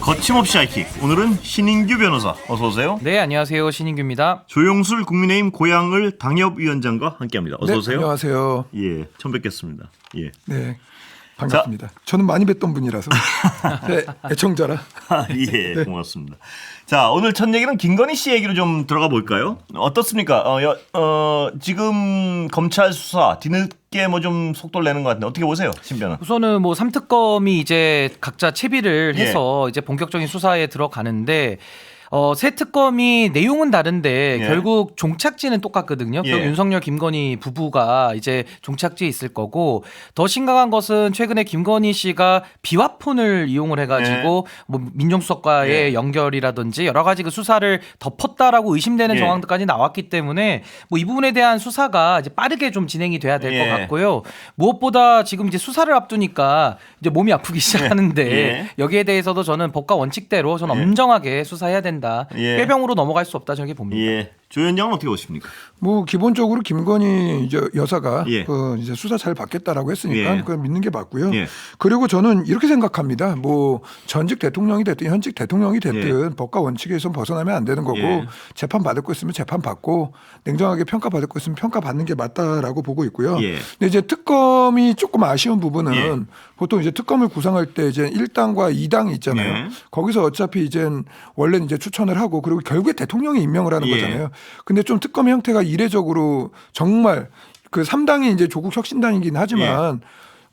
거침없이 하이킥. 오늘은 신인규 변호사 어서 오세요. 네, 안녕하세요. 신인규입니다. 조용술 국민의힘 고양을 당협위원장과 함께합니다. 어서 네, 오세요. 안녕하세요. 예, 처음 뵙겠습니다. 예. 네, 반갑습니다. 저는 많이 뵀던 분이라서 네, 애청자라. 예, 네. 고맙습니다. 자, 오늘 첫 얘기는 김건희 씨 얘기로 좀 들어가 볼까요? 어떻습니까? 지금 검찰 수사 뒤늦게 뭐 좀 속도를 내는 것 같은데 어떻게 보세요, 신변은? 우선은 뭐 3특검이 이제 각자 채비를 해서 이제 본격적인 수사에 들어가는데 새 특검이 내용은 다른데 예. 결국 종착지는 똑같거든요. 예. 결국 윤석열, 김건희 부부가 이제 종착지에 있을 거고 더 심각한 것은 최근에 김건희 씨가 비화폰을 이용을 해가지고 뭐 민정수석과의 예. 연결이라든지 여러 가지 그 수사를 덮었다라고 의심되는 예. 정황들까지 나왔기 때문에 뭐 이 부분에 대한 수사가 이제 빠르게 좀 진행이 돼야 될 것 예. 같고요. 무엇보다 지금 이제 수사를 앞두니까 이제 몸이 아프기 시작하는데 예. 여기에 대해서도 저는 법과 원칙대로 저는 예. 엄정하게 수사해야 된다. 예. 꾀병으로 넘어갈 수 없다 저렇게 봅니다. 예. 조 위원장은 어떻게 보십니까? 뭐 기본적으로 김건희 이제 여사가 예. 이제 수사 잘 받겠다라고 했으니까 예. 그걸 믿는 게 맞고요. 예. 그리고 저는 이렇게 생각합니다. 뭐 전직 대통령이 됐든 현직 대통령이 됐든 법과 원칙에서 벗어나면 안 되는 거고 예. 재판 받을 거 있으면 재판 받고 냉정하게 평가 받을 거 있으면 평가 받는 게 맞다라고 보고 있고요. 예. 근데 이제 특검이 조금 아쉬운 부분은 예. 보통 이제 특검을 구성할 때 이제 1당과 2당이 있잖아요. 예. 거기서 어차피 이제 원래는 이제 추천을 하고 그리고 결국에 대통령이 임명을 하는 예. 거잖아요. 근데 좀 특검 형태가 이례적으로 정말 그 3당이 이제 조국 혁신당이긴 하지만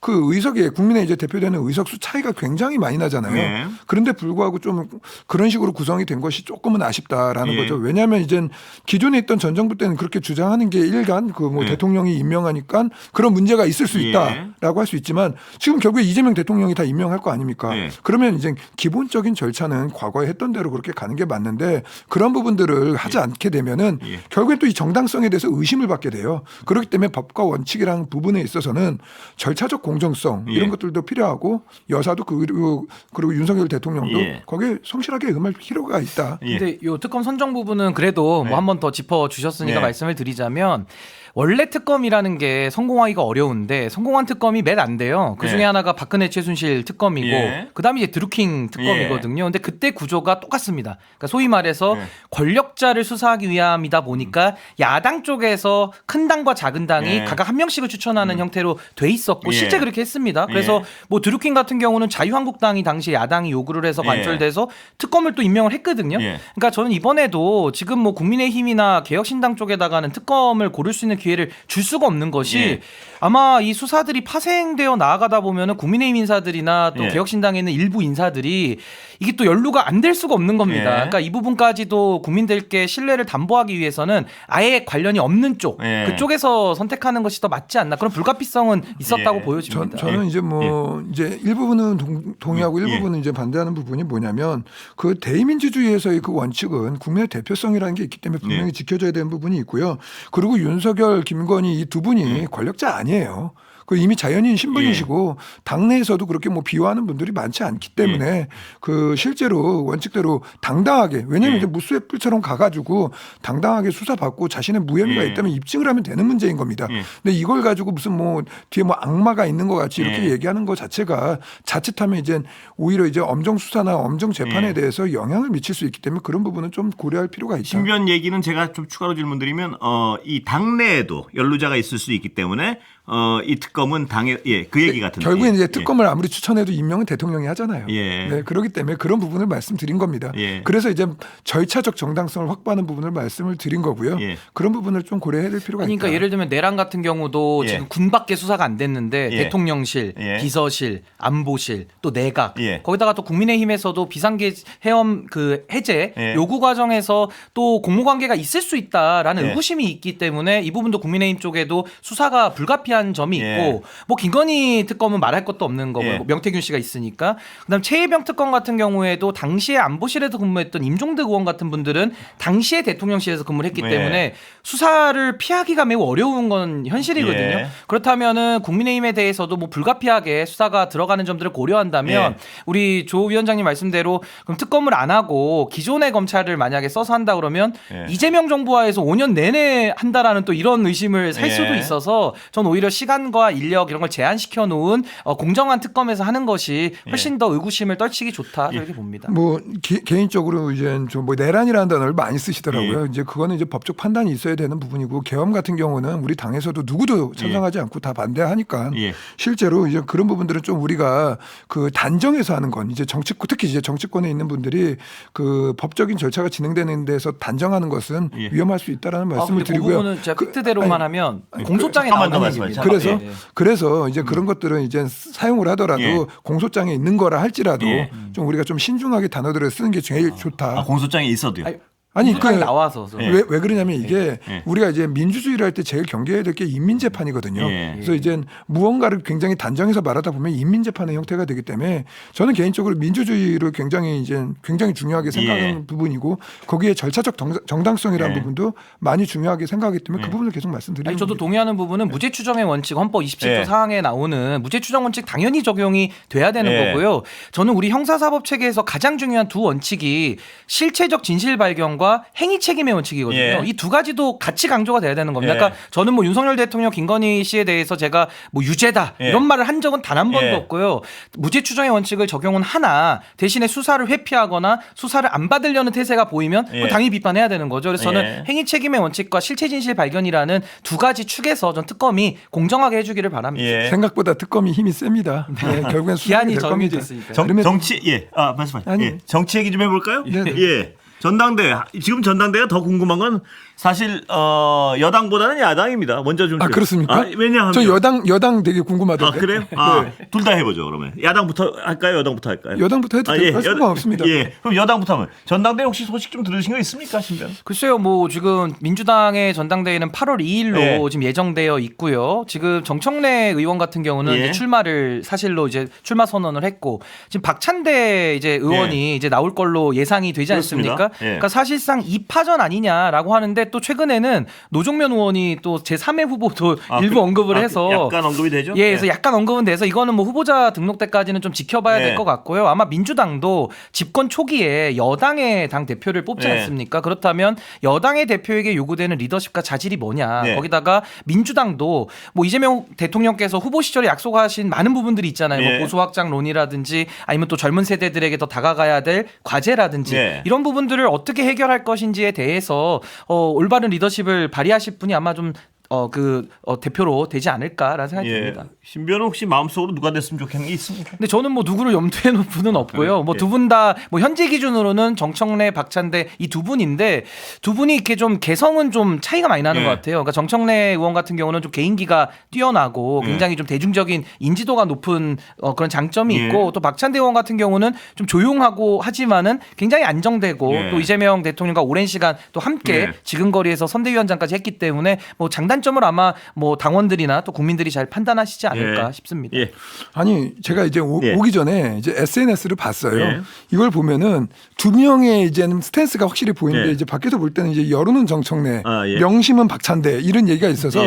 그 의석에 국민의 이제 대표되는 의석수 차이가 굉장히 많이 나잖아요. 예. 그런데 불구하고 좀 그런 식으로 구성이 된 것이 조금은 아쉽다라는 예. 거죠. 왜냐하면 이제 기존에 있던 전 정부 때는 그렇게 주장하는 게 일간 그 뭐 예. 대통령이 임명하니까 그런 문제가 있을 수 예. 있다라고 할 수 있지만 지금 결국에 이재명 대통령이 다 임명할 거 아닙니까? 예. 그러면 이제 기본적인 절차는 과거에 했던 대로 그렇게 가는 게 맞는데 그런 부분들을 하지 않게 되면은 예. 결국엔 또 이 정당성에 대해서 의심을 받게 돼요. 그렇기 때문에 법과 원칙이라는 부분에 있어서는 절차적 공정성 예. 이런 것들도 필요하고 여사도 그리고 윤석열 대통령도 예. 거기에 성실하게 응할 필요가 있다. 예. 근데 요 특검 선정 부분은 그래도 네. 뭐 한 번 더 짚어 주셨으니까 네. 말씀을 드리자면 원래 특검이라는 게 성공하기가 어려운데 성공한 특검이 몇 안 돼요. 그 중에 네. 하나가 박근혜 최순실 특검이고 예. 그다음에 이제 드루킹 특검이거든요. 근데 그때 구조가 똑같습니다. 그러니까 소위 말해서 네. 권력자를 수사하기 위함이다 보니까 야당 쪽에서 큰 당과 작은 당이 예. 각각 한 명씩을 추천하는 형태로 돼 있었고 예. 실제 그렇게 했습니다. 그래서 뭐 드루킹 같은 경우는 자유한국당이 당시 야당이 요구를 해서 예. 관철돼서 특검을 또 임명을 했거든요. 예. 그러니까 저는 이번에도 지금 뭐 국민의힘이나 개혁신당 쪽에다가는 특검을 고를 수 있는 기회를 줄 수가 없는 것이 예. 아마 이 수사들이 파생되어 나아가다 보면은 국민의힘 인사들이나 또 예. 개혁신당에 있는 일부 인사들이 이게 또 연루가 안 될 수가 없는 겁니다. 예. 그러니까 이 부분까지도 국민들께 신뢰를 담보하기 위해서는 아예 관련이 없는 쪽 예. 그쪽에서 선택하는 것이 더 맞지 않나 그런 불가피성은 있었다고 예. 보여집니다. 저는 이제 뭐 이제 일부분은 동의하고 일부분은 이제 반대하는 부분이 뭐냐면 그 대의민주주의에서의 그 원칙은 국민의 대표성이라는 게 있기 때문에 분명히 지켜져야 되는 부분이 있고요. 그리고 윤석열, 김건희 이 두 분이 권력자 아니에요. 그 이미 자연인 신분이시고 당내에서도 그렇게 뭐 비호하는 분들이 많지 않기 때문에 그 실제로 원칙대로 당당하게 왜냐하면 이제 무수의 뿔처럼 가가지고 당당하게 수사받고 자신의 무혐의가 있다면 입증을 하면 되는 문제인 겁니다. 근데 이걸 가지고 무슨 뭐 뒤에 뭐 악마가 있는 것 같이 이렇게 얘기하는 것 자체가 자칫하면 이제 오히려 이제 엄정 수사나 엄정 재판에 대해서 영향을 미칠 수 있기 때문에 그런 부분은 좀 고려할 필요가 있다. 신변 얘기는 제가 좀 추가로 질문드리면 이 당내에도 연루자가 있을 수 있기 때문에 이 특검은 당에 그 얘기 같은데 결국엔 이제 특검을 아무리 추천해도 임명은 대통령이 하잖아요. 예. 네, 그렇기 때문에 그런 부분을 말씀드린 겁니다. 예. 그래서 이제 절차적 정당성을 확보하는 부분을 말씀을 드린 거고요. 예. 그런 부분을 좀 고려해야 될 필요가 그러니까 있다. 예를 들면 내란 같은 경우도 예. 지금 군밖에 수사가 안 됐는데 예. 대통령실, 예. 비서실, 안보실, 또 내각 예. 거기다가 또 국민의힘에서도 비상계 해엄 그 해제 예. 요구 과정에서 또 공모관계가 있을 수 있다라는 예. 의구심이 있기 때문에 이 부분도 국민의힘 쪽에도 수사가 불가피한 점이 예. 있고 뭐 김건희 특검은 말할 것도 없는 거고요. 예. 뭐 명태균 씨가 있으니까. 그다음 최혜병 특검 같은 경우에도 당시에 안보실에서 근무했던 임종득 의원 같은 분들은 당시에 대통령실에서 근무를 했기 예. 때문에 수사를 피하기가 매우 어려운 건 현실이거든요. 예. 그렇다면은 국민의힘에 대해서도 뭐 불가피하게 수사가 들어가는 점들을 고려한다면 예. 우리 조 위원장님 말씀대로 그럼 특검을 안 하고 기존의 검찰을 만약에 써서 한다 그러면 예. 이재명 정부하에서 5년 내내 한다라는 또 이런 의심을 살 예. 수도 있어서 전 오히려 오히려 시간과 인력 이런 걸 제한시켜 놓은 공정한 특검에서 하는 것이 훨씬 더 의구심을 떨치기 좋다 이렇게 봅니다. 뭐 개인적으로 이제 좀 뭐 내란이라는 단어를 많이 쓰시더라고요. 이제 그거는 이제 법적 판단이 있어야 되는 부분이고 계엄 같은 경우는 우리 당에서도 누구도 찬성하지 않고 다 반대하니까 실제로 이제 그런 부분들은 좀 우리가 그 단정해서 하는 건 이제 정치권 특히 이제 정치권에 있는 분들이 그 법적인 절차가 진행되는 데서 단정하는 것은 위험할 수 있다라는 말씀을 근데 드리고요. 그 부분은 제가 팩트대로만 하면 공소장에 잠깐만 나오는 더 얘기입니다. 말씀하세요. 그래서 이제 그런 것들은 이제 사용을 하더라도 공소장에 있는 거라 할지라도 좀 우리가 좀 신중하게 단어들을 쓰는 게 제일 좋다. 공소장에 있어도요. 아니 공소장이 나와서 왜 그러냐면 이게 우리가 이제 민주주의를 할 때 제일 경계해야 될 게 인민재판이거든요. 그래서 이제 무언가를 굉장히 단정해서 말하다 보면 인민재판의 형태가 되기 때문에 저는 개인적으로 민주주의를 굉장히 중요하게 생각하는 부분이고 거기에 절차적 정당성이라는 부분도 많이 중요하게 생각하기 때문에 그 부분을 계속 말씀드리는 저도 겁니다. 동의하는 부분은 무죄 추정의 원칙 헌법 27조 사항에 나오는 무죄 추정 원칙 당연히 적용이 돼야 되는 거고요. 저는 우리 형사사법 체계에서 가장 중요한 두 원칙이 실체적 진실 발견과 행위 책임의 원칙이거든요. 이 두 가지도 같이 강조가 돼야 되는 겁니다. 그러니까 저는 뭐 윤석열 대통령, 김건희 씨에 대해서 제가 뭐 유죄다 이런 말을 한 적은 단 한 번도 없고요. 무죄 추정의 원칙을 적용은 하나 대신에 수사를 회피하거나 수사를 안 받으려는 태세가 보이면 당연히 비판해야 되는 거죠. 그래서 저는 행위 책임의 원칙과 실체 진실 발견이라는 두 가지 축에서 전 특검이 공정하게 해주기를 바랍니다. 생각보다 특검이 힘이 셉니다. 결국엔 기한이 정해져 있으니까. 정치 말씀하세요. 정치 얘기 좀 해볼까요? 네. 전당대 지금 전당대가 더 궁금한 건 사실 여당보다는 야당입니다. 먼저 좀 그렇습니까? 왜냐하면 저 여당 되게 궁금하던데. 그래요? 둘 다 해보죠. 그러면 야당부터 할까요? 여당부터 할까요? 여당부터 해도 될까요? 상관없습니다. 그럼 여당부터 하면 전당대 혹시 소식 좀 들으신 거 있습니까, 신변? 글쎄요, 뭐 지금 민주당의 전당대회는 8월 2일로 지금 예정되어 있고요. 지금 정청래 의원 같은 경우는 이제 출마를 사실로 이제 출마 선언을 했고 지금 박찬대 이제 의원이 이제 나올 걸로 예상이 되지 않습니까? 그렇습니다. 그러니까 사실상 2파전 아니냐라고 하는데 또 최근에는 노종면 의원이 또 제3의 후보도 일부 언급을 해서 약간 언급이 되죠? 그래서 약간 언급은 돼서 이거는 뭐 후보자 등록 때까지는 좀 지켜봐야 될 것 같고요. 아마 민주당도 집권 초기에 여당의 당 대표를 뽑지 않습니까? 그렇다면 여당의 대표에게 요구되는 리더십과 자질이 뭐냐. 거기다가 민주당도 뭐 이재명 대통령께서 후보 시절에 약속하신 많은 부분들이 있잖아요. 뭐 보수 확장론이라든지 아니면 또 젊은 세대들에게 더 다가가야 될 과제라든지 이런 부분들을 어떻게 해결할 것인지에 대해서 올바른 리더십을 발휘하실 분이 아마 좀 대표로 되지 않을까라는 생각이 듭니다. 신변은 혹시 마음속으로 누가 됐으면 좋겠는 게 있습니까? 근데 저는 뭐 누구를 염두에 놓은 분은 없고요. 뭐 두 분 다 뭐 현재 기준으로는 정청래, 박찬대 이 두 분인데 두 분이 이렇게 좀 개성은 좀 차이가 많이 나는 것 같아요. 그러니까 정청래 의원 같은 경우는 좀 개인기가 뛰어나고 굉장히 좀 대중적인 인지도가 높은 그런 장점이 있고 또 박찬대 의원 같은 경우는 좀 조용하고 하지만은 굉장히 안정되고 또 이재명 대통령과 오랜 시간 또 함께 지근거리에서 선대위원장까지 했기 때문에 뭐 장단점을 아마 뭐 당원들이나 또 국민들이 잘 판단하시지 않을까 싶습니다. 아니 제가 이제 오기 전에 이제 SNS를 봤어요. 이걸 보면은 두 명의 이제는 스탠스가 확실히 보이는데 이제 밖에서 볼 때는 이제 여론은 정청래, 명심은 박찬대 이런 얘기가 있어서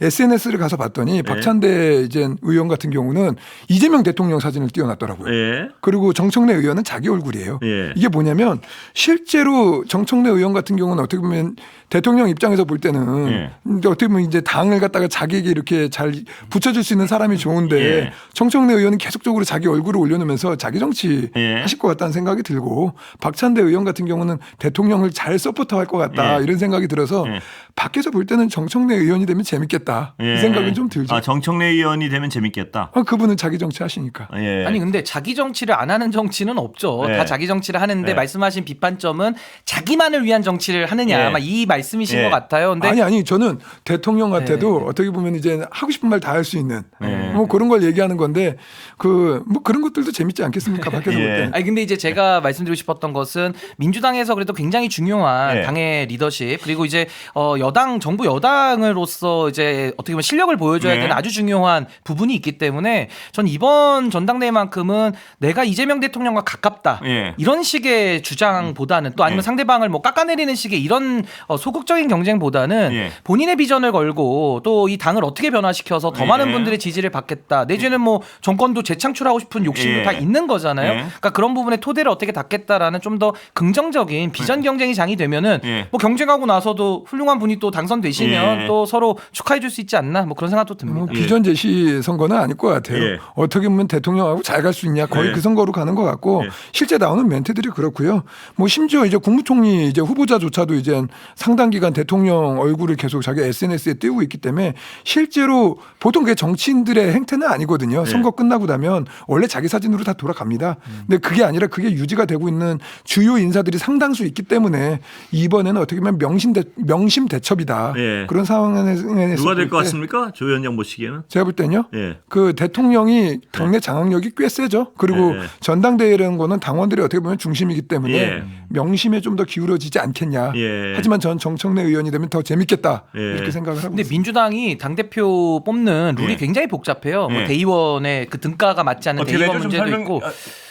SNS를 가서 봤더니 박찬대 이제 의원 같은 경우는 이재명 대통령 사진을 띄워놨더라고요. 그리고 정청래 의원은 자기 얼굴이에요. 이게 뭐냐면 실제로 정청래 의원 같은 경우는 어떻게 보면 대통령 입장에서 볼 때는 어떻게 보면 이제 당을 갖다가 자기에게 이렇게 잘 붙여줄 수 있는 사람이 좋은데 정청래 의원은 계속적으로 자기 얼굴을 올려놓으면서 자기 정치 하실 것 같다는 생각이 들고 박찬대 의원 같은 경우는 대통령을 잘 서포트할 것 같다 이런 생각이 들어서 밖에서 볼 때는 정청래 의원이 되면 재밌겠다 이 생각은 좀 들죠. 정청래 의원이 되면 재밌겠다. 그분은 자기 정치 하시니까. 아니 근데 자기 정치를 안 하는 정치는 없죠. 다 자기 정치를 하는데 말씀하신 비판점은 자기만을 위한 정치를 하느냐 아마 이 말씀이신 것 같아요. 근데 아니 저는 대통령 같아도 어떻게 보면 이제 하고 싶은 말 다 할 수 있는 뭐 그런 걸 얘기하는 건데 뭐 그런 것들도 재밌지 않겠습니까? 밖에서 볼 때. 아니 근데 이제 제가 말씀드리고 싶었던 것은 민주당에서 그래도 굉장히 중요한 당의 리더십 그리고 이제 정부 여당으로서 이제 어떻게 보면 실력을 보여줘야 되는 아주 중요한 부분이 있기 때문에 전 이번 전당대회만큼은 내가 이재명 대통령과 가깝다 이런 식의 주장보다는 또 아니면 상대방을 뭐 깎아내리는 식의 이런 소극적인 경쟁보다는 본인의 비전을 걸고 또 이 당을 어떻게 변화시켜서 더 예. 많은 분들의 지지를 받겠다. 내지는 뭐 정권도 재창출하고 싶은 욕심도 예. 다 있는 거잖아요. 예. 그러니까 그런 부분의 토대를 어떻게 닦겠다라는 좀 더 긍정적인 비전 경쟁이 장이 되면은 예. 뭐 경쟁하고 나서도 훌륭한 분이 또 당선되시면 예. 또 서로 축하해 줄 수 있지 않나 뭐 그런 생각도 듭니다. 뭐 비전 제시 선거는 아닐 것 같아요. 예. 어떻게 보면 대통령하고 잘 갈 수 있냐 거의 예. 그 선거로 가는 것 같고 예. 실제 나오는 멘트들이 그렇고요. 뭐 심지어 이제 국무총리 이제 후보자조차도 이제 상당 기간 대통령 얼굴을 계속 자기 SNS에 띄우고 있기 때문에 실제로 보통 그게 정치인들의 행태는 아니거든요. 예. 선거 끝나고 나면 원래 자기 사진으로 다 돌아갑니다. 근데 그게 아니라 그게 유지가 되고 있는 주요 인사들이 상당수 있기 때문에 이번에는 어떻게 보면 명심대첩이다. 예. 그런 상황에서 누가 될 것 볼 때 같습니까? 조 위원장 보시기에는? 제가 볼 때는요. 예. 그 대통령이 당내 장악력이 꽤 세죠. 그리고 예. 전당대회라는 거는 당원들이 어떻게 보면 중심이기 때문에 예. 명심에 좀 더 기울어지지 않겠냐. 예. 하지만 전 정청래 의원이 되면 더 재밌겠다. 예. 이렇게 생각을 하고 근데 있습니다. 민주당이 당대표 뽑는 룰이 예. 굉장히 복잡해요. 뭐 예. 대의원의 그 등가가 맞지 않는 어떻게 대의원 되죠? 좀 문제도 설명. 있고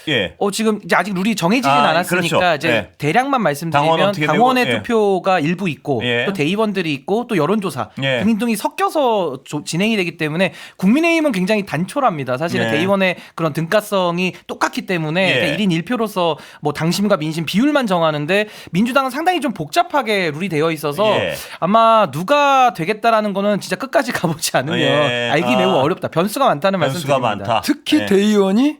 예. 지금 이제 아직 룰이 정해지진 아, 않았으니까 그렇죠. 이제 예. 대략만 당원 말씀드리면 어떻게 당원의 되고, 예. 투표가 일부 있고 예. 또 대의원들이 있고 또 여론조사 예. 등등이 섞여서 진행이 되기 때문에 국민의힘은 굉장히 단촐합니다. 사실은 예. 대의원의 그런 등가성이 똑같기 때문에 예. 그러니까 1인 1표로서 뭐 당심과 민심 비율만 정하는데 민주당은 상당히 좀 복잡하게 룰이 되어 있어서 예. 아마 누가 되겠다라는 거는 진짜 끝까지 가보지 않으면 예. 알기 매우 아. 어렵다. 변수가 많다는 말씀 변수가 드립니다. 많다. 특히 예. 대의원이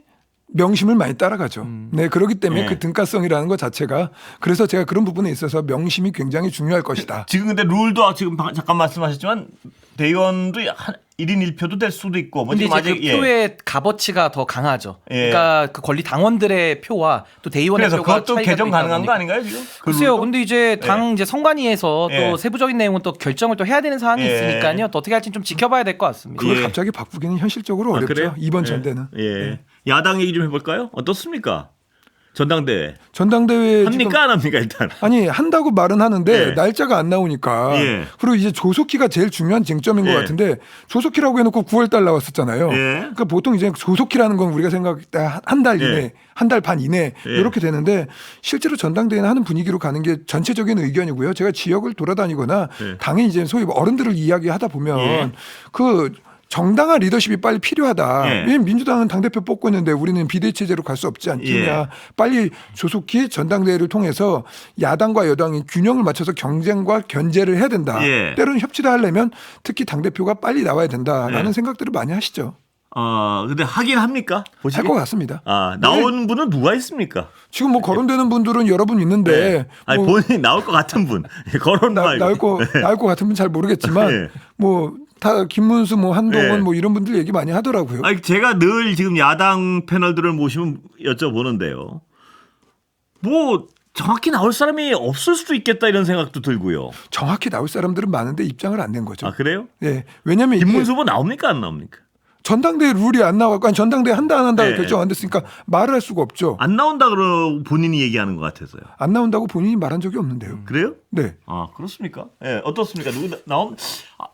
명심을 많이 따라가죠. 네, 그렇기 때문에 예. 그 등가성이라는 것 자체가 그래서 제가 그런 부분에 있어서 명심이 굉장히 중요할 것이다. 지금 근데 룰도 지금 잠깐 말씀하셨지만 대의원도 1인 1표도 될 수도 있고 뭐 근데 지금 이제 아직 그 표의 값어치가 더 강하죠. 예. 그러니까 그 권리 당원들의 표와 또 대의원의 그래서 표가 그것도 차이가 개정 또 있다 가능한 거 보니까. 아닌가요 지금? 그 글쎄요. 룰도? 근데 이제 당 이제 선관위에서 예. 또 세부적인 내용은 또 결정을 또 해야 되는 사항이 예. 있으니까요. 또 어떻게 할지 좀 지켜봐야 될 것 같습니다. 그걸 예. 갑자기 바꾸기는 현실적으로 아, 어렵죠. 그래요? 이번 예. 전대는. 예. 야당 얘기 좀 해볼까요? 어떻습니까? 전당대회 전당대회 지금 합니까 안 합니까 일단? 아니 한다고 말은 하는데 예. 날짜가 안 나오니까 예. 그리고 이제 조속기가 제일 중요한 쟁점인 예. 것 같은데 조속기라고 해놓고 9월달 나왔었잖아요. 예. 그러니까 보통 이제 조속기라는 건 우리가 생각할 때 한 달 이내, 예. 한 달 반 이내 예. 이렇게 되는데 실제로 전당대회는 하는 분위기로 가는 게 전체적인 의견이고요. 제가 지역을 돌아다니거나 예. 당이 이제 소위 어른들을 이야기하다 보면 예. 그 정당한 리더십이 빨리 필요하다. 예. 왜냐면 민주당은 당대표 뽑고 있는데 우리는 비대위 체제로 갈 수 없지 않겠냐. 예. 빨리 조속히 전당대회를 통해서 야당과 여당이 균형을 맞춰서 경쟁과 견제를 해야 된다. 예. 때로는 협치를 하려면 특히 당대표가 빨리 나와야 된다라는 예. 생각들을 많이 하시죠. 근데 하긴 합니까? 할 보시기? 것 같습니다. 나온 분은 누가 있습니까? 지금 뭐 거론되는 분들은 여러 분 있는데 네. 아니 뭐 본인이 나올 것 같은 분 거론 말고 나올 것 같은 분 잘 모르겠지만 예. 뭐 다 김문수 뭐 한동훈 예. 뭐 이런 분들 얘기 많이 하더라고요. 아니 제가 늘 지금 야당 패널들을 모시면 여쭤보는데요. 뭐 정확히 나올 사람이 없을 수도 있겠다 이런 생각도 들고요. 정확히 나올 사람들은 많은데 입장을 안 낸 거죠. 아 그래요? 예. 왜냐면 이게 김문수 후보 나옵니까 안 나옵니까? 전당대회 룰이 안 나왔고 아니 전당대회 한다 안 한다 네. 결정 안 됐으니까 말을 할 수가 없죠. 안 나온다 그러 본인이 얘기하는 것 같아서요. 안 나온다고 본인이 말한 적이 없는데요. 그래요? 네. 아 그렇습니까? 예 어떻습니까? 누구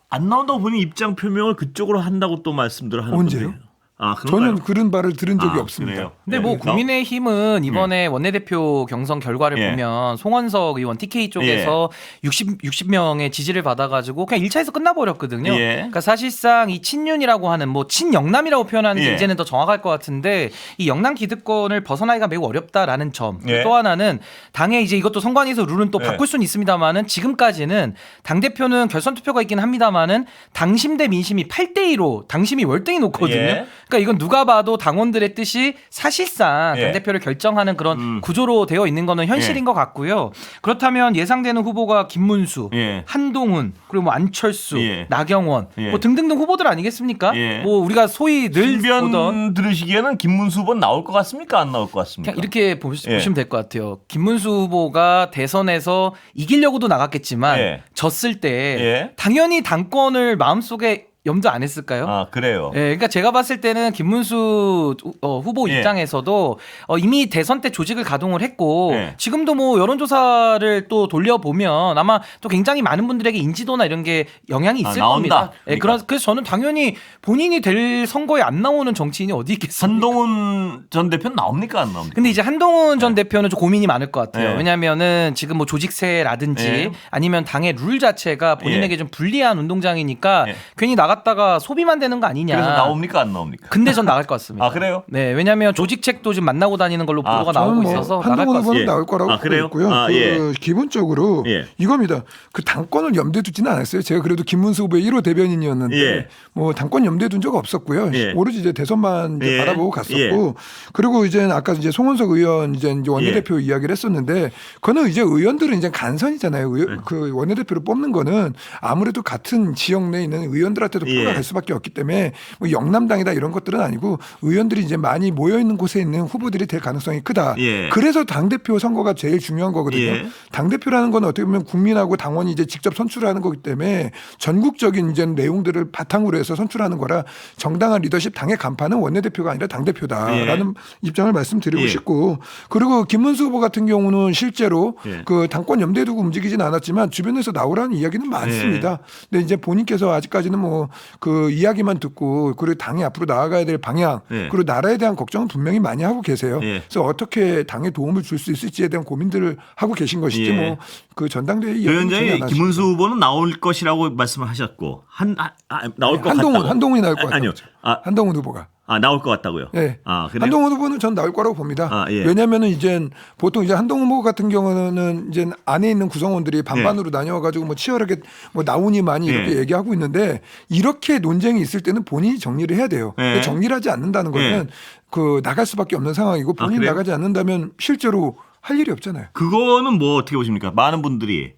안 나온다고 본인 입장 표명을 그쪽으로 한다고 또 말씀들을 하는 언제요? 건데. 아 그런가요? 저는 그런 말을 들은 적이 아, 없습니다. 그래요? 근데 네. 뭐 국민의힘은 이번에 원내대표 경선 결과를 예. 보면 송원석 의원 TK 쪽에서 60명의 지지를 받아가지고 그냥 1차에서 끝나버렸거든요. 예. 그러니까 사실상 이 친윤이라고 하는 뭐 친영남이라고 표현하는 게 예. 이제는 더 정확할 것 같은데 이 영남 기득권을 벗어나기가 매우 어렵다라는 점. 예. 또 하나는 당에 이제 이것도 선관위에서 룰은 또 예. 바꿀 수는 있습니다만은 지금까지는 당 대표는 결선 투표가 있긴 합니다만은 당심 대 민심이 8대2로 당심이 월등히 높거든요. 예. 그러니까 이건 누가 봐도 당원들의 뜻이 사실상 예. 당대표를 결정하는 그런 구조로 되어 있는 거는 현실인 것 같고요. 그렇다면 예상되는 후보가 김문수, 예. 한동훈, 그리고 뭐 안철수, 예. 나경원, 예. 뭐 등등등 후보들 아니겠습니까? 예. 뭐 우리가 소위 늘 보던 신변 들으시기에는 김문수 후보 나올 것 같습니까? 안 나올 것 같습니까? 그냥 이렇게 예. 보시면 될 것 같아요. 김문수 후보가 대선에서 이기려고도 나갔겠지만 예. 졌을 때 예. 당연히 당권을 마음속에 염두 안 했을까요? 아 그래요. 예, 그러니까 제가 봤을 때는 김문수 후보 예. 입장에서도 이미 대선 때 조직을 가동을 했고 예. 지금도 뭐 여론조사를 또 돌려보면 아마 또 굉장히 많은 분들에게 인지도나 이런 게 영향이 있을 나온다. 겁니다. 예, 그러니까. 그래서 저는 당연히 본인이 될 선거에 안 나오는 정치인이 어디 있겠습니까? 한동훈 전 대표는 나옵니까 안 나옵니까? 근데 이제 한동훈 전 대표는 좀 고민이 많을 것 같아요. 네. 왜냐하면은 지금 뭐 조직세라든지 네. 아니면 당의 룰 자체가 본인에게 좀 불리한 운동장이니까 네. 괜히 나갔다가 소비만 되는 거 아니냐. 그래서 나옵니까 안 나옵니까? 근데 전 나갈 것 같습니다. 아 그래요? 네, 왜냐하면 조직책도 지금 만나고 다니는 걸로 보도가 저는 나오고 뭐 있어서 나갈 것 한동훈 같습니다. 후보는 예. 나올 거라고 아, 보고 그래요? 있고요. 아, 그 예. 기본적으로 예. 이겁니다. 그 당권을 염두에 두지는 않았어요. 제가 그래도 김문수 후보의 1호 대변인이었는데 예. 뭐 당권 염두에 둔 적 없었고요. 예. 오로지 이제 대선만 이제 예. 바라보고 갔었고 예. 그리고 이제 아까 이제 송원석 의원 이제 원내대표 이야기를 했었는데 그거는 이제 의원들은 이제 간선이잖아요. 그 원내대표를 뽑는 거는 아무래도 같은 지역 내에 있는 의원들한테도 표가 예. 갈 수밖에 없기 때문에 뭐 영남당이다 이런 것들은 아니고 의원들이 이제 많이 모여 있는 곳에 있는 후보들이 될 가능성이 크다. 예. 그래서 당대표 선거가 제일 중요한 거거든요. 예. 당대표라는 건 어떻게 보면 국민하고 당원이 이제 직접 선출하는 거기 때문에 전국적인 이제 내용들을 바탕으로 해서 선출하는 거라 정당한 리더십 당의 간판은 원내대표가 아니라 당대표다라는 입장을 말씀드리고 예. 싶고 그리고 김문수 후보 같은 경우는 실제로 예. 그 당권 염두에 두고 움직이진 않았지만 주변에서 나오라는 이야기는 많습니다. 근데 이제 본인께서 아직까지는 뭐 그 이야기만 듣고 그리고 당이 앞으로 나아가야 될 방향 예. 그리고 나라에 대한 걱정은 분명히 많이 하고 계세요. 예. 그래서 어떻게 당에 도움을 줄 수 있을지에 대한 고민들을 하고 계신 것이지 예. 뭐 그 전당대회 조 이야기는 위원장이 전혀 안 김문수 후보는 나올 것이라고 말씀을 하셨고 나올 것 같다고. 한동훈이 나올 것 같아요. 아니요. 한동훈 후보가. 나올 것 같다고요. 네. 아, 그래요? 한동훈 후보는 전 나올 거라고 봅니다. 아, 예. 왜냐하면은 이제 보통 이제 한동훈 후보 같은 경우는 이제 안에 있는 구성원들이 반반으로 나뉘어가지고 뭐 치열하게 뭐 나오니 많이 이렇게 예. 얘기하고 있는데 이렇게 논쟁이 있을 때는 본인이 정리를 해야 돼요. 예. 근데 정리를 하지 않는다는 거는 그 나갈 수밖에 없는 상황이고 본인 그래요? 나가지 않는다면 실제로 할 일이 없잖아요. 그거는 뭐 어떻게 보십니까? 많은 분들이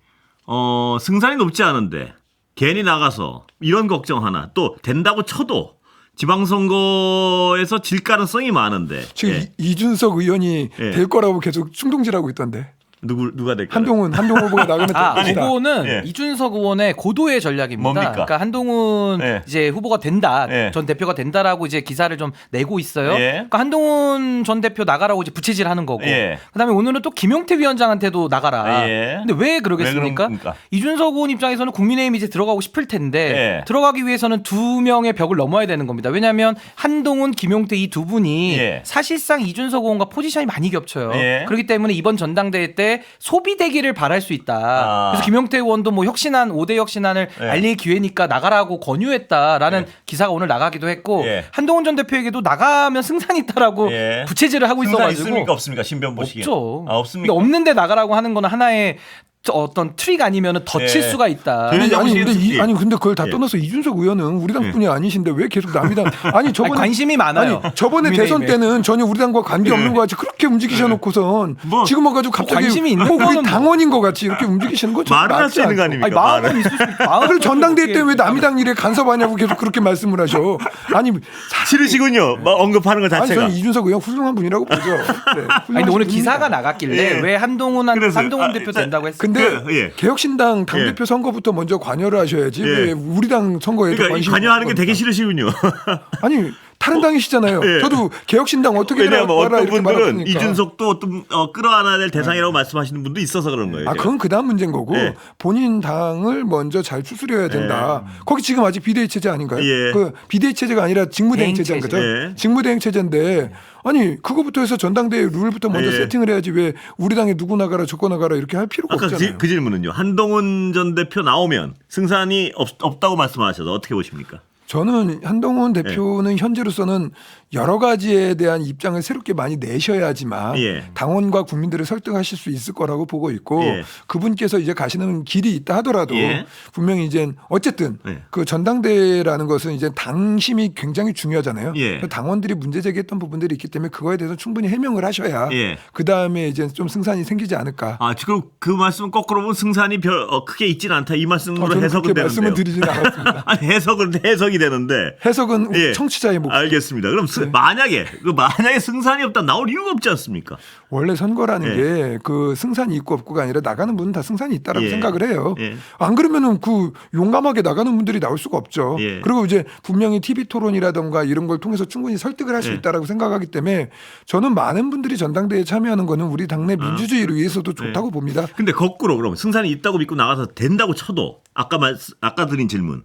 승산이 높지 않은데 괜히 나가서 이런 걱정 하나 또 된다고 쳐도 지방선거에서 질 가능성이 많은데 지금 예. 이준석 의원이 예. 될 거라고 계속 충동질하고 있던데. 누가 될까요? 한동훈 후보가 나가면 될 것이다. 그거는 예. 이준석 의원의 고도의 전략입니다. 뭡니까? 그러니까 한동훈 예. 이제 후보가 된다, 예. 전 대표가 된다라고 이제 기사를 좀 내고 있어요. 예. 그러니까 한동훈 전 대표 나가라고 이제 부채질하는 거고, 예. 그다음에 오늘은 또 김용태 위원장한테도 나가라. 예. 근데 왜 그러겠습니까? 왜 그럽니까? 이준석 의원 입장에서는 국민의힘 이제 들어가고 싶을 텐데 예. 들어가기 위해서는 두 명의 벽을 넘어야 되는 겁니다. 왜냐하면 한동훈, 김용태 이 두 분이 예. 사실상 이준석 의원과 포지션이 많이 겹쳐요. 예. 그렇기 때문에 이번 전당대회 때 소비되기를 바랄 수 있다. 그래서 김용태 의원도 뭐 혁신안 5대 혁신안을 예. 알릴 기회니까 나가라고 권유했다라는 예. 기사가 오늘 나가기도 했고 예. 한동훈 전 대표에게도 나가면 승산이 있다라고 예. 부채질을 하고 승산 있어가지고 있습니까 없습니까? 신변 보시기에. 없죠. 없습니까? 근데 없는데 나가라고 하는 거는 하나의 어떤 트릭 아니면은 덧칠 예. 수가 있다. 저는- 아니 근데 보시겠지. 근데 그걸 다 예. 떠나서 이준석 의원은 우리 당 분이 아니신데 왜 계속 남이당 아니 저번에 아니, 관심이 많아요. 아니 저번에 대선 국민의힘에. 때는 전혀 우리 당과 관계 없는 것 같이 그렇게 움직이셔 놓고선 뭐, 지금 와가지고 갑자기 관심이 있는 뭐 우리 거는 뭐. 당원인 것 같이 이렇게 움직이시는 거 말을 할 수 있는 거 아닙니까? 아니, 마음은 말을. 있을 수 있고. 그리고 전당대회 때 왜 남이당 일에 간섭하냐고 계속 그렇게 말씀을 하셔. 아니 싫으시군요. 막 언급하는 것 아니 자체가. 저는 이준석 의원 훌륭한 분이라고 보죠. 네, 아니, 훌륭하신 근데 오늘 분입니다. 기사가 나갔길래 예. 왜 한동훈 그래서요. 대표 된다고 했어요. 근데 예. 개혁신당 당대표 선거부터 먼저 관여를 하셔야지 예. 왜 우리 당 선거에 그러니까 이 관심이 관여하는 게 없는 되게 겁니까? 싫으시군요. 아니 다른 당이시잖아요. 예. 저도 개혁신당 어떻게 왜냐하면 들어가라 어떤 이렇게 분들은 말했으니까. 이준석도 어떤 끌어안아야 될 대상이라고 말씀하시는 분도 있어서 그런 거예요. 아, 그건 그다음 문제인 거고 예. 본인 당을 먼저 잘 추스려야 된다. 거기 지금 아직 비대위 체제 아닌가요? 예. 그 비대위 체제가 아니라 직무대행 대행 체제인 체제. 거죠. 예. 직무대행 체제인데 아니 그거부터 해서 전당대회 룰부터 먼저 예. 세팅을 해야지 왜 우리 당에 누구 나가라 저거 나가라 이렇게 할 필요가 아까 없잖아요. 그 질문은요. 한동훈 전 대표 나오면 승산이 없다고 말씀하셔서 어떻게 보십니까? 저는 한동훈 예. 대표는 현재로서는 여러 가지에 대한 입장을 새롭게 많이 내셔야지만 예. 당원과 국민들을 설득하실 수 있을 거라고 보고 있고 예. 그분께서 이제 가시는 길이 있다 하더라도 예. 분명히 이제 어쨌든 예. 그 전당대회라는 것은 이제 당심이 굉장히 중요하잖아요. 예. 그래서 당원들이 문제 제기했던 부분들이 있기 때문에 그거에 대해서 충분히 해명을 하셔야 예. 그 다음에 이제 좀 승산이 생기지 않을까. 아 지금 그 말씀은 거꾸로 보면 승산이 크게 있지는 않다 이 말씀으로 저는 해석은 그렇게 되는데요. 말씀을 드리지는 않았습니다. 아니 해석이 되는데 해석은 예. 청취자의 몫. 알겠습니다. 그럼 만약에 승산이 없다 나올 이유가 없지 않습니까? 원래 선거라는 예. 게 그 승산이 있고 없고가 아니라 나가는 분은 다 승산이 있다라고 예. 생각을 해요. 예. 안 그러면은 그 용감하게 나가는 분들이 나올 수가 없죠. 예. 그리고 이제 분명히 TV 토론이라던가 이런 걸 통해서 충분히 설득을 할 수 예. 있다라고 생각하기 때문에 저는 많은 분들이 전당대회에 참여하는 거는 우리 당내 민주주의를 위해서도 좋다고 봅니다. 근데 거꾸로 그럼 승산이 있다고 믿고 나가서 된다고 쳐도 아까 드린 질문.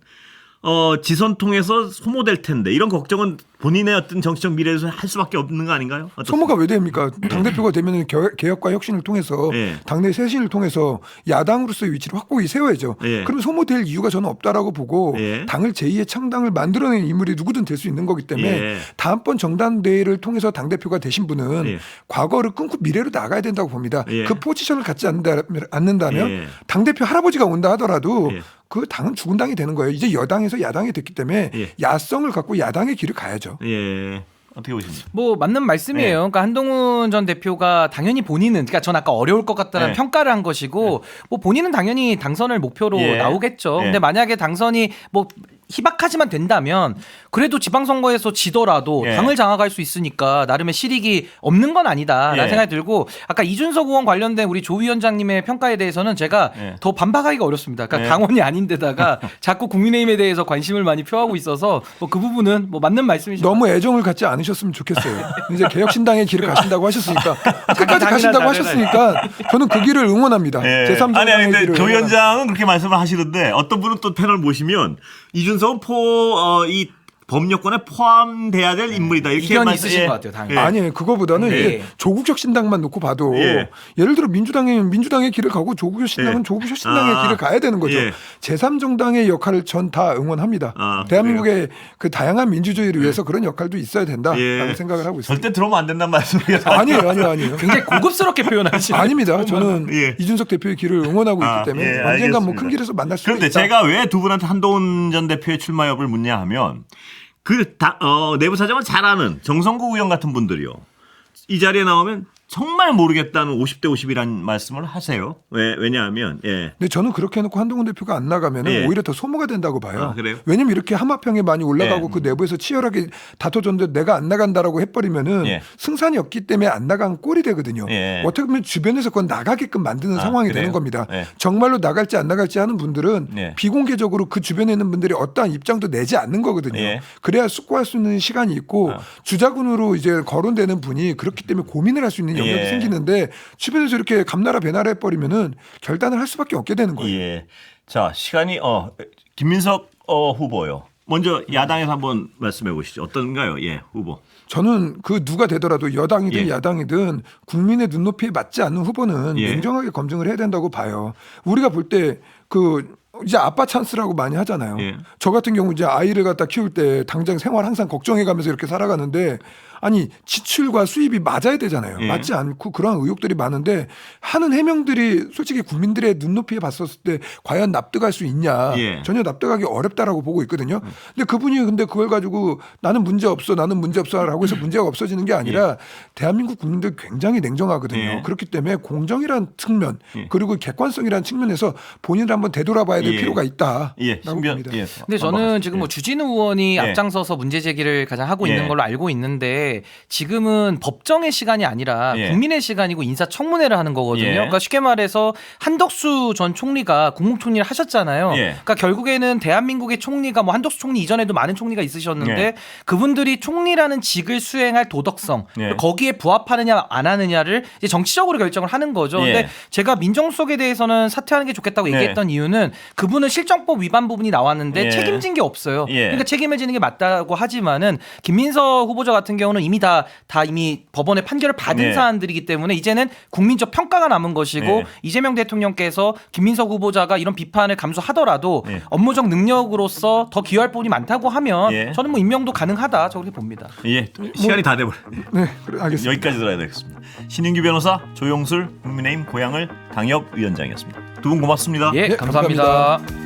지선 통해서 소모될 텐데 이런 걱정은 본인의 어떤 정치적 미래에서 할 수밖에 없는 거 아닌가요? 어떻습니까? 소모가 왜 됩니까? 당대표가 되면 개혁과 혁신을 통해서 예. 당내 쇄신을 통해서 야당으로서의 위치를 확고히 세워야죠. 예. 그럼 소모될 이유가 저는 없다라고 보고 예. 당을 제2의 창당을 만들어낸 인물이 누구든 될 수 있는 거기 때문에 예. 다음번 정당대회를 통해서 당대표가 되신 분은 예. 과거를 끊고 미래로 나가야 된다고 봅니다. 예. 그 포지션을 갖지 않는다면 예. 당대표 할아버지가 온다 하더라도 예. 그 당은 죽은 당이 되는 거예요. 이제 여당에서 야당이 됐기 때문에 예. 야성을 갖고 야당의 길을 가야죠. 예. 어떻게 보십니까? 뭐 맞는 말씀이에요. 네. 그러니까 한동훈 전 대표가 당연히 본인은 그러니까 전 아까 어려울 것 같다는 네. 평가를 한 것이고 뭐 본인은 당연히 당선을 목표로 예. 나오겠죠. 예. 근데 만약에 당선이 뭐 희박하지만 된다면 그래도 지방선거에서 지더라도 예. 당을 장악할 수 있으니까 나름의 실익이 없는 건 아니다라는 예. 생각이 들고 아까 이준석 의원 관련된 우리 조 위원장님의 평가에 대해서는 제가 예. 더 반박하기가 어렵습니다. 그러니까 예. 당원이 아닌데다가 자꾸 국민의힘에 대해서 관심을 많이 표하고 있어서 뭐 그 부분은 뭐 맞는 말씀이시죠. 너무 애정을 갖지 않으셨으면 좋겠어요. 이제 개혁신당의 길을 가신다고 하셨으니까 끝까지 가신다고 하셨으니까 저는 그 길을 응원합니다. 예. 제3정당의 아니 근데 길을 조 응원합니다. 위원장은 그렇게 말씀을 하시는데 어떤 분은 또 패널 모시면 이준석은 이 법률권에 포함돼야 될 인물이다 이렇게 이견이 있으신 것 같아요, 당연히. 아니 그거보다는 네. 이제 조국혁 신당만 놓고 봐도 예. 예를 들어 민주당의 길을 가고 조국혁 신당은 예. 조국혁 신당의 길을 가야 되는 거죠. 예. 제3정당의 역할을 전 다 응원합니다. 대한민국의 그 다양한 민주주의를 위해서 그런 역할도 있어야 된다라고 예. 생각을 하고 있습니다. 절대 들어오면 안 된다는 말씀이에요. 아니에요. 굉장히 고급스럽게 표현하시는. 아닙니다. 저는 예. 이준석 대표의 길을 응원하고 있기 때문에 예, 언젠간 뭐 알겠습니다. 큰 길에서 만날 수 있다. 그런데 제가 왜 두 분한테 한동훈 전 대표의 출마 여부를 묻냐 하면 내부 사정을 잘 아는 정성구 의원 같은 분들이요. 이 자리에 나오면 정말 모르겠다는 50대 50이라는 말씀을 하세요. 왜냐하면 근데 저는 그렇게 해놓고 한동훈 대표가 안 나가면 예. 오히려 더 소모가 된다고 봐요. 아, 그래요? 왜냐면 이렇게 하마평에 많이 올라가고 예. 그 내부에서 치열하게 다퉈졌는데 내가 안 나간다라고 해버리면은 예. 승산이 없기 때문에 안 나간 꼴이 되거든요. 예. 어떻게 보면 주변에서 그건 나가게끔 만드는 상황이 그래요? 되는 겁니다. 예. 정말로 나갈지 안 나갈지 하는 분들은 예. 비공개적으로 그 주변에 있는 분들이 어떠한 입장도 내지 않는 거거든요. 예. 그래야 숙고할 수 있는 시간이 있고 주자군으로 이제 거론되는 분이 그렇기 때문에 고민을 할 수 있는 영역이 예. 생기는데 주변에서 이렇게 감나라 배나라 해버리면은 결단을 할 수밖에 없게 되는 거예요. 예. 자 시간이 김민석 후보요. 먼저 야당에서 한번 말씀해 보시죠. 어떤가요? 예, 후보. 저는 그 누가 되더라도 여당이든 예. 야당이든 국민의 눈높이에 맞지 않는 후보는 예. 냉정하게 검증을 해야 된다고 봐요. 우리가 볼 때 이제 아빠 찬스라고 많이 하잖아요. 예. 저 같은 경우 이제 아이를 갖다 키울 때 당장 생활 항상 걱정해가면서 이렇게 살아가는데 아니 지출과 수입이 맞아야 되잖아요. 예. 맞지 않고 그러한 의혹들이 많은데 하는 해명들이 솔직히 국민들의 눈높이에 봤었을 때 과연 납득할 수 있냐 예. 전혀 납득하기 어렵다라고 보고 있거든요. 근데 그분이 근데 그걸 가지고 나는 문제 없어라고 해서 문제가 없어지는 게 아니라 대한민국 국민들 굉장히 냉정하거든요. 예. 그렇기 때문에 공정이란 측면 예. 그리고 객관성이라는 측면에서 본인을 한번 되돌아봐야 될 예. 필요가 있다라고 예, 봅니다. 예. 근데 저는 지금 뭐 주진우 의원이 예. 앞장서서 문제 제기를 가장 하고 예. 있는 걸로 알고 있는데 지금은 법정의 시간이 아니라 예. 국민의 시간이고 인사청문회를 하는 거거든요. 예. 그러니까 쉽게 말해서 한덕수 전 총리가 국무총리를 하셨잖아요. 예. 그러니까 결국에는 대한민국의 총리가 뭐 한덕수 총리 이전에도 많은 총리가 있으셨는데 예. 그분들이 총리라는 직을 수행할 도덕성 예. 거기에 부합하느냐 안 하느냐를 이제 정치적으로 결정을 하는 거죠. 예. 근데 제가 민정수석에 대해서는 사퇴하는 게 좋겠다고 네. 얘기했던 이유는 그분은 실정법 위반 부분이 나왔는데 예. 책임진 게 없어요. 예. 그러니까 책임을 지는 게 맞다고 하지만은 김민석 후보자 같은 경우는 이미 이미 법원의 판결을 받은 네. 사안들이기 때문에 이제는 국민적 평가가 남은 것이고 네. 이재명 대통령께서 김민석 후보자가 이런 비판을 감수하더라도 네. 업무적 능력으로서 더 기여할 부분이 많다고 하면 예. 저는 뭐 임명도 가능하다 저렇게 봅니다. 예, 시간이 다 돼버려. 네, 그래, 알겠습니다. 여기까지 들어야 되겠습니다. 신인규 변호사, 조용술 국민의힘 고양을 당협위원장이었습니다. 두 분 고맙습니다. 예, 네, 감사합니다. 감사합니다.